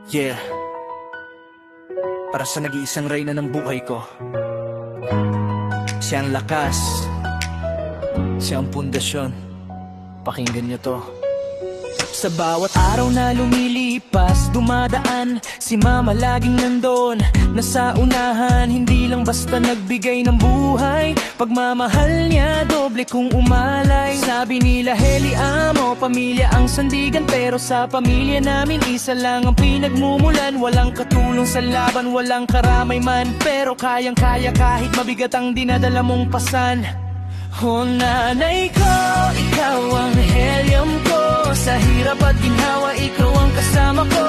Yeah. Para sa nag-iisang reyna ng buhay ko. Siya ang lakas. Siya ang pundasyon. Pakinggan niyo to. Sa bawat araw na lumilipas, dumadaan, si mama laging nandun. Nasa unahan, hindi lang basta nagbigay ng buhay. Pagmamahal niya, doble kung umalay. Sabi nila, Heli Amo, pamilya ang sandigan. Pero sa pamilya namin, isa lang ang pinagmumulan. Walang katulong sa laban, walang karamay man. Pero kayang-kaya kahit mabigat ang dinadala mong pasan. Oh nanay ko, ikaw ang helium ko. Sa hirap at ginhawa, ikaw ang kasama ko.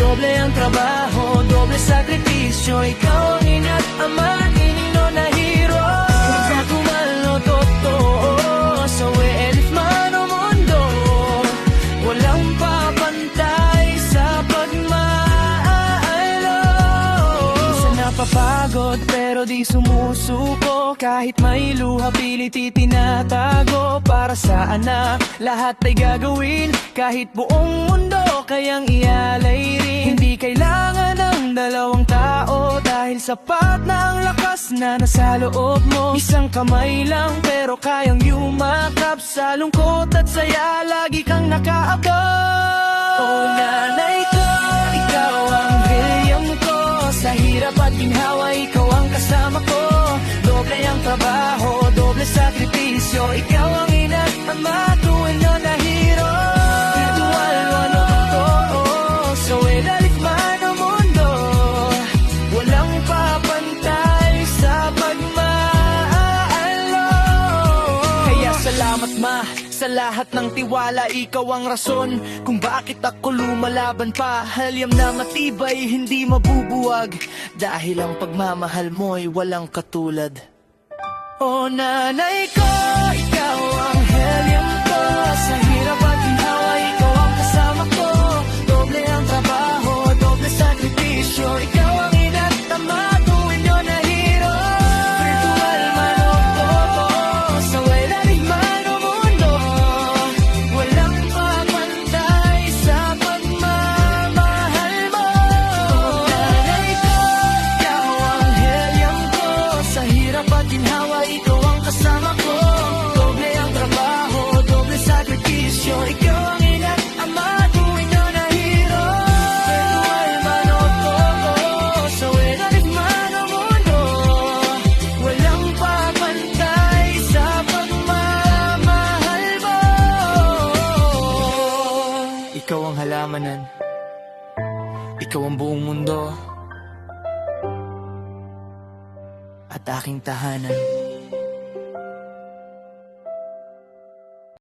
Doble ang trabaho, doble sakripisyo. Ikaw ang ina't ama, inino na hero. Sa kumalo totoo, sa elif man o mundo. Walang papantay sa pagmahalo. Minsan napapagod pero di sumusuko. Kahit may luha pilit itinatago. Para sa anak, lahat ay gagawin. Kahit buong mundo kayang ialay rin. Hindi kailangan ng dalawang tao, dahil sapat na ang lakas na nasa loob mo. Isang kamay lang pero kayang yumakap. Sa lungkot at saya, lagi kang nakaabot. Oh nanay ko, ikaw ang helium ko. Sa hirap at ginhawa, ikaw ang kasama ko. Doble ang trabaho, doble sakripisyo. Ikaw ang ina't ama, tuwin na na hero. Virtual ano totoo, so elif man o mundo. Walang papantay sa pagmahalo. Kaya salamat ma, sa lahat ng tiwala. Ikaw ang rason kung bakit ako lumalaban pa. Halyam na matibay, hindi mabubuwag. Dahil ang pagmamahal mo'y walang katulad. Oh nanay ko, ikaw ang helium ko. Sa hirap at ginhawa, ikaw ang kasama ko. Doble ang trabaho, doble sakripisyo. Ikaw ang ina't ama, tuwin nyo na hero. Virtual man o totoo, sa elif man o mundo. Walang papantay sa pagmamahal mo. Oh nanay ko, ikaw ang helium ko. Sa hirap at ginhawa, ikaw ang kasama ko. Doble ang trabaho, doble sakripisyo. Ikaw ang ina't ama, tuwin nyo na hero. Virtual man o totoo, sa elif man o mundo. Walang papantay sa pagmamahal mo. Ikaw ang halamanan, ikaw ang buong mundo, at aking tahanan.